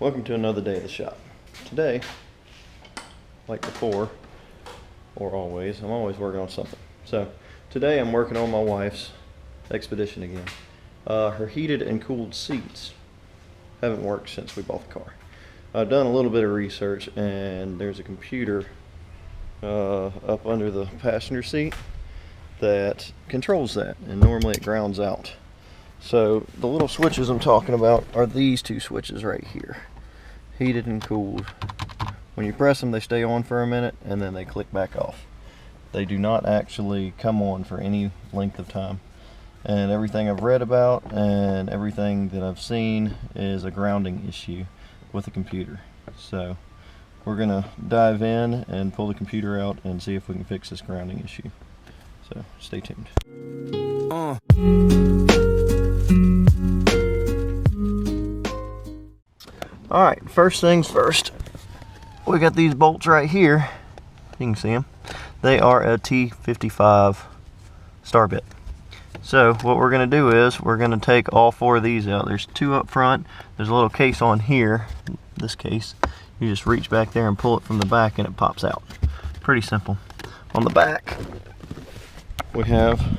Welcome to another day at the shop. Today, like before, or always, I'm always working on something. So today I'm working on my wife's Expedition again. Her heated and cooled seats haven't worked since we bought the car. I've done a little bit of research, and there's a computer up under the passenger seat that controls that, and normally it grounds out. So the little switches I'm talking about are these two switches right here. Heated and cooled. When you press them, they stay on for a minute and then they click back off. They do not actually come on for any length of time. And everything I've read about and everything that I've seen is a grounding issue with the computer. So we're gonna dive in and pull the computer out and see if we can fix this grounding issue. So stay tuned. Alright, first things first, we got these bolts right here. You can see them. They are a T55 star bit. So what we're going to do is we're going to take all four of these out. There's two up front. There's a little case on here, this case. You just reach back there and pull it from the back and it pops out. Pretty simple. On the back, we have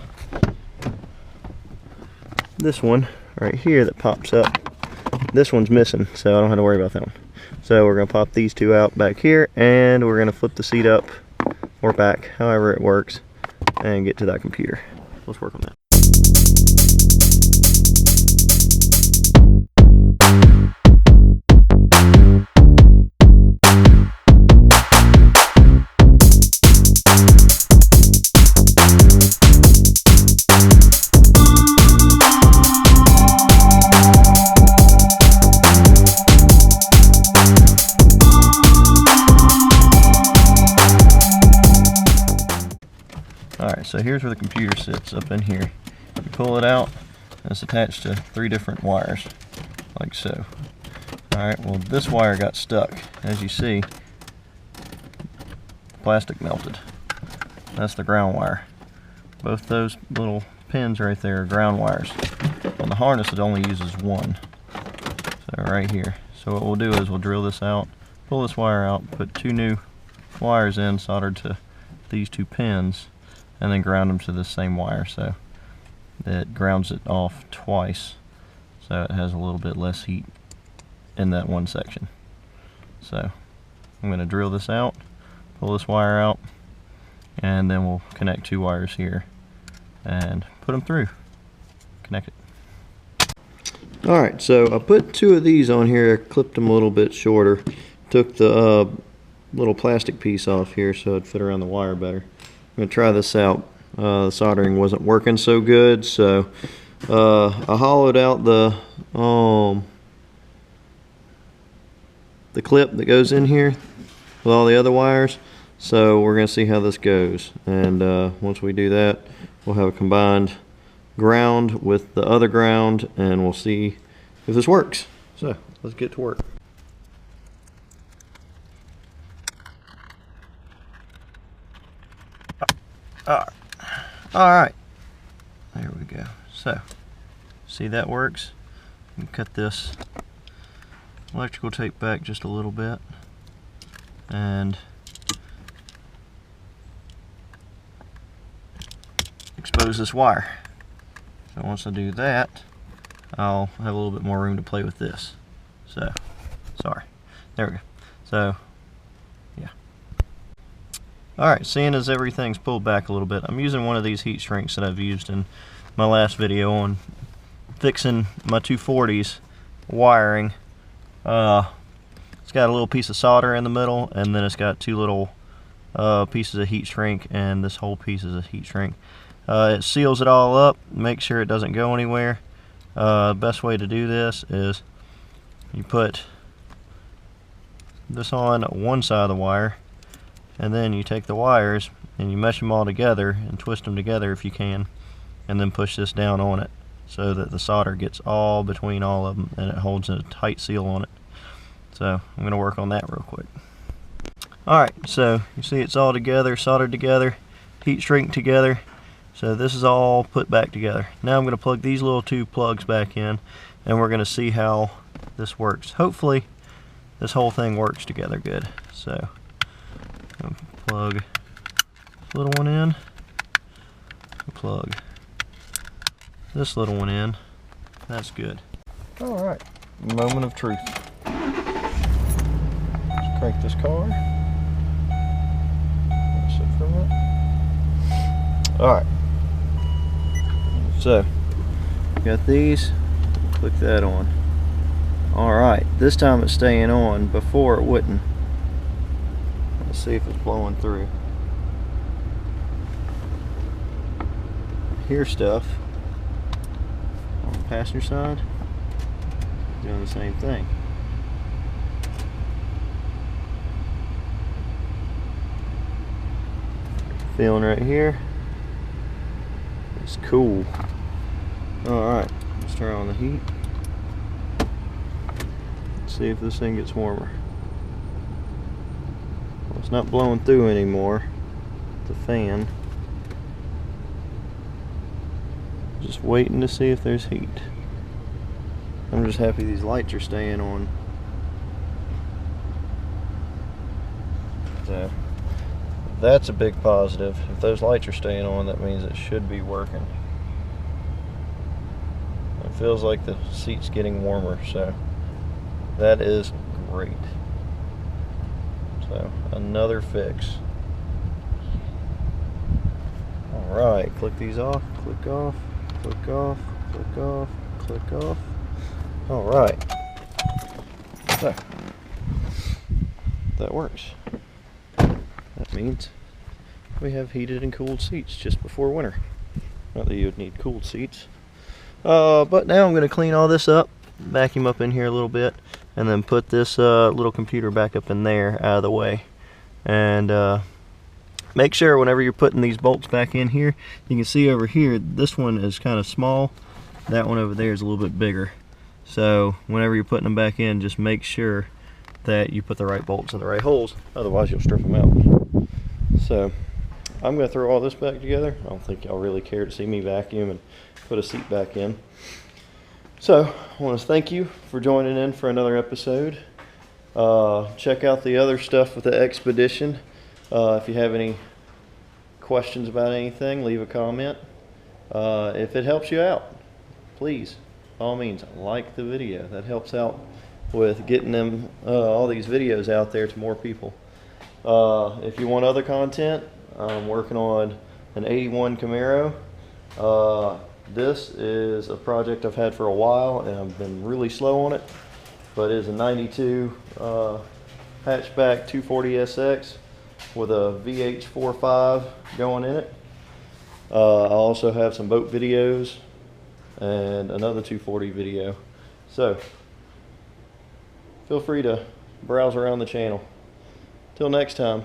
this one right here that pops up. This one's missing, so I don't have to worry about that one. So we're going to pop these two out back here, and we're going to flip the seat up or back, however it works, and get to that computer. Let's work on that. Alright, so here's where the computer sits, up in here. You pull it out, and it's attached to 3 different wires, like so. Alright, well this wire got stuck. As you see, plastic melted. That's the ground wire. Both those little pins right there are ground wires. On the harness it only uses one. So right here. So what we'll do is we'll drill this out, pull this wire out, put 2 new wires in soldered to these 2 pins, and then ground them to the same wire, so it grounds it off twice, so it has a little bit less heat in that one section. So I'm going to drill this out, pull this wire out, and then we'll connect 2 wires here and put them through. Connect it. Alright, so I put 2 of these on here, clipped them a little bit shorter, took the little plastic piece off here so it'd fit around the wire better. I'm going to try this out. The soldering wasn't working so good, so I hollowed out the clip that goes in here with all the other wires. So we're going to see how this goes, and once we do that, we'll have a combined ground with the other ground, and we'll see if this works. So let's get to work. Alright, there we go. So, see that works? You can cut this electrical tape back just a little bit and expose this wire. So once I do that, I'll have a little bit more room to play with this. So, sorry. There we go. So, yeah. Alright, seeing as everything's pulled back a little bit, I'm using one of these heat shrinks that I've used in my last video on fixing my 240's wiring. It's got a little piece of solder in the middle, and then it's got 2 little pieces of heat shrink, and this whole piece is a heat shrink. It seals it all up, makes sure it doesn't go anywhere. The best way to do this is you put this on one side of the wire, and then you take the wires and you mesh them all together and twist them together if you can, and then push this down on it so that the solder gets all between all of them and it holds a tight seal on it. So I'm going to work on that real quick. Alright, so you see it's all together, soldered together, heat shrink together. So this is all put back together. Now I'm going to plug these little 2 plugs back in, and we're going to see how this works. Hopefully this whole thing works together good. So plug this little one in, plug this little one in. That's good. All right, moment of truth. Let's crank this car. Sit for a minute. All right. So, got these. Click that on. All right. This time it's staying on. Before it wouldn't. Let's see if it's blowing through. Hear stuff on the passenger side. Doing the same thing. Feeling right here. It's cool. Alright, let's turn on the heat. Let's see if this thing gets warmer. Well, it's not blowing through anymore. The fan. Just waiting to see if there's heat. I'm just happy these lights are staying on. So that's a big positive. If those lights are staying on, that means it should be working. It feels like the seat's getting warmer, so that is great. So another fix. Alright, click these off, click off, click off, click off, click off. Alright. So that works. That means we have heated and cooled seats just before winter. Not that you would need cooled seats. But now I'm going to clean all this up, vacuum up in here a little bit, and then put this little computer back up in there out of the way. And make sure whenever you're putting these bolts back in here, you can see over here, this one is kind of small. That one over there is a little bit bigger. So whenever you're putting them back in, just make sure that you put the right bolts in the right holes, otherwise you'll strip them out. So I'm going to throw all this back together. I don't think y'all really care to see me vacuum and put a seat back in. So I want to thank you for joining in for another episode. Check out the other stuff with the Expedition. If you have any questions about anything, leave a comment. If it helps you out, please, by all means, like the video. That helps out with getting them all these videos out there to more people. If you want other content, I'm working on an 81 Camaro. This is a project I've had for a while and I've been really slow on it, but it is a 92 hatchback 240SX with a VH 4.5 going in it. I also have some boat videos and another 240 video. So feel free to browse around the channel. Till next time.